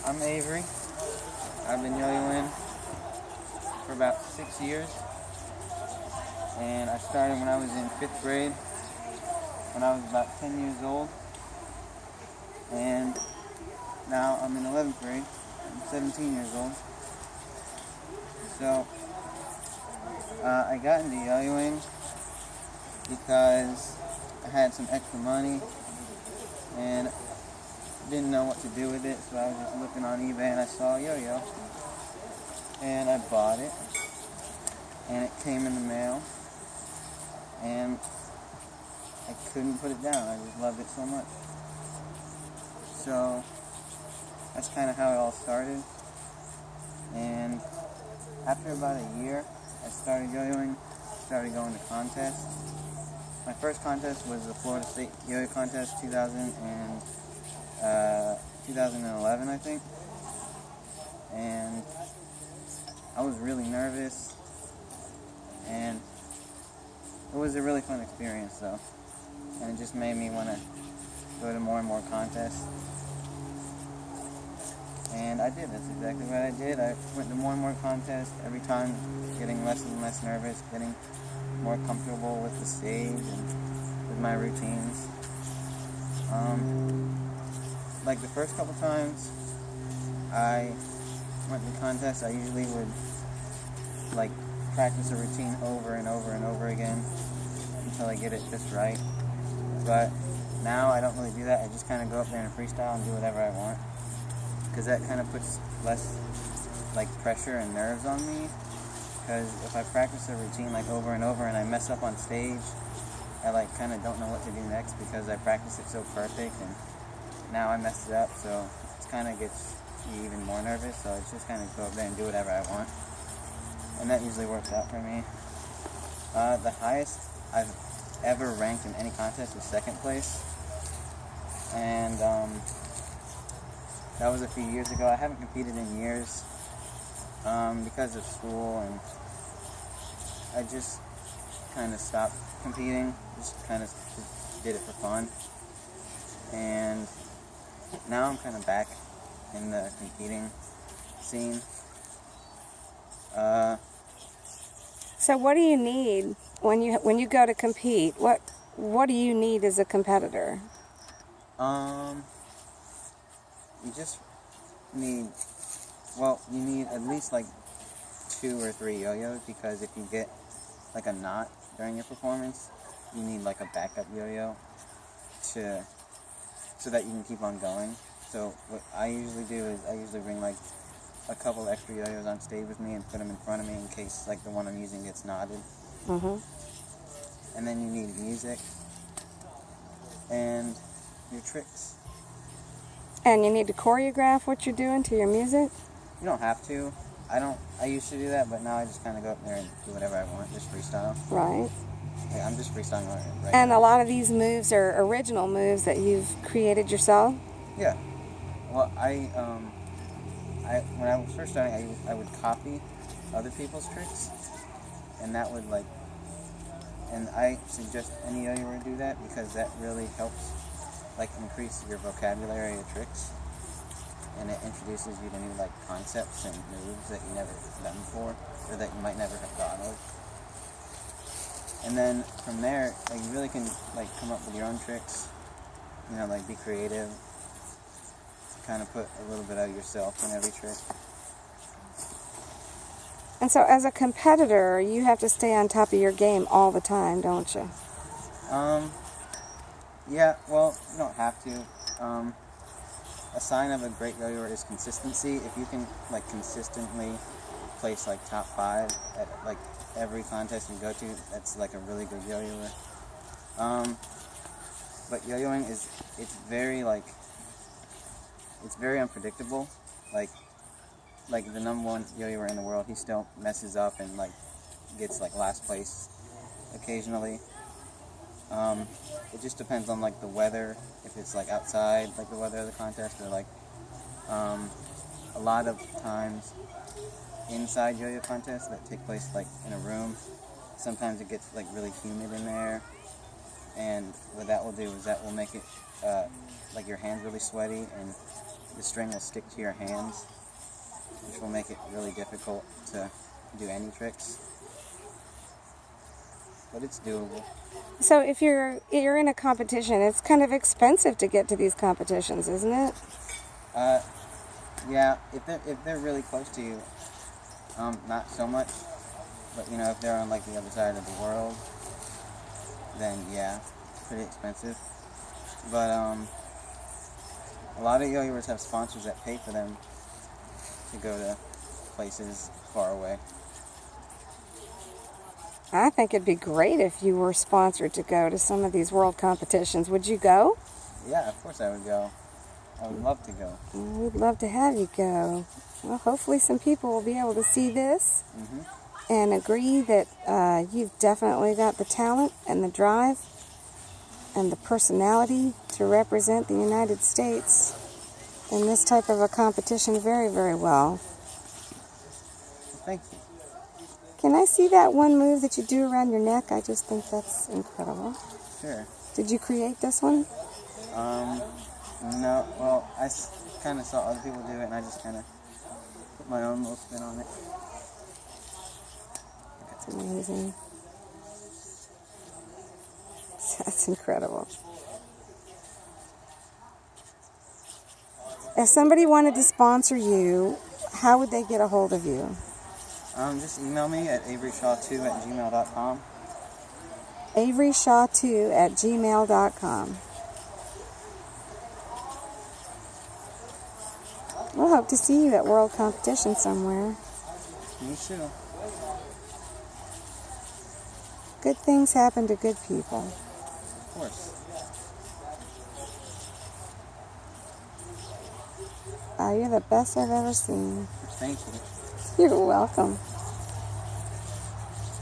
I'm Avery. I've been yo-yoing for about 6 years, and I started when I was in 5th grade, when I was about 10 years old, and now I'm in 11th grade. I'm 17 years old. So I got into yo-yoing because I had some extra money and didn't know what to do with it, so I was just looking on eBay and I saw a yo-yo and I bought it, and it came in the mail and I couldn't put it down. I just loved it so much. So that's kind of how it all started, and after about a year I started yo-yoing, started going to contests. My first contest was the Florida State Yo-Yo Contest 2011, I think. And I was really nervous, and it was a really fun experience though. And it just made me want to go to more and more contests. And I did. That's exactly what I did. I went to more and more contests, every time getting less and less nervous, getting more comfortable with the stage and with my routines. Like the first couple times I went to contests, I usually would like practice a routine over and over and over again until I get it just right. But now I don't really do that. I just kind of go up there and freestyle and do whatever I want, because that kind of puts less like pressure and nerves on me. Because if I practice a routine like over and over and I mess up on stage, I like kind of don't know what to do next because I practiced it so perfect, and now I messed it up, so it kind of gets me even more nervous. So I just kind of go up there and do whatever I want, and that usually works out for me. The highest I've ever ranked in any contest was 2nd place, and that was a few years ago. I haven't competed in years because of school, and I just kind of stopped competing, just kind of did it for fun. And now I'm kind of back in the competing scene. So what do you need when you go to compete? What do you need as a competitor? You just need, you need at least like 2 or 3 yo-yos, because if you get like a knot during your performance, you need like a backup yo-yo so that you can keep on going. So what I usually do is I usually bring like a couple extra yo-yos on stage with me and put them in front of me in case like the one I'm using gets knotted. Mm-hmm. And then you need music and your tricks. And you need to choreograph what you're doing to your music? You don't have to. I used to do that, but now I just kind of go up there and do whatever I want, just freestyle. Right. Like, I'm just freestyling right And now. a lot of these moves are original moves that you've created yourself? Yeah. Well, when I was first starting, I would copy other people's tricks, and that would and I suggest any yo-yoer do that, because that really helps increase your vocabulary of tricks, and it introduces you to new concepts and moves that you never done before, or that you might never have thought of. And then from there, you really can come up with your own tricks, be creative, kind of put a little bit of yourself in every trick. And so as a competitor, you have to stay on top of your game all the time, don't you? Yeah, well, you don't have to. A sign of a great yo-yoer is consistency. If you can consistently place top 5 at every contest you go to, that's a really good yo-yoer. But yo-yoing it's very unpredictable. Like the number 1 yo-yoer in the world, he still messes up and gets last place occasionally. It just depends on the weather, if it's outside, the weather of the contest, or a lot of times inside yo-yo contests that take place in a room, sometimes it gets really humid in there, and what that will do is that will make it your hands really sweaty, and the string will stick to your hands, which will make it really difficult to do any tricks. But it's doable. So if you're in a competition, it's kind of expensive to get to these competitions, isn't it? Yeah, if they're really close to you, not so much. But you know, if they're on like the other side of the world, then yeah, it's pretty expensive. But a lot of yo-yoers have sponsors that pay for them to go to places far away. I think it'd be great if you were sponsored to go to some of these world competitions. Would you go? Yeah, of course I would go. I would love to go. We'd love to have you go. Well, hopefully some people will be able to see this and agree that you've definitely got the talent and the drive and the personality to represent the United States in this type of a competition very, very well. Thank you. Can I see that one move that you do around your neck? I just think that's incredible. Sure. Did you create this one? No. Well, I kind of saw other people do it, and I just kind of put my own little spin on it. That's amazing. That's incredible. If somebody wanted to sponsor you, how would they get a hold of you? Just email me at averyshaw2@gmail.com. averyshaw2@gmail.com. We'll hope to see you at World Competition somewhere. Me too. Good things happen to good people. Of course. You're the best I've ever seen. Thank you. You're welcome.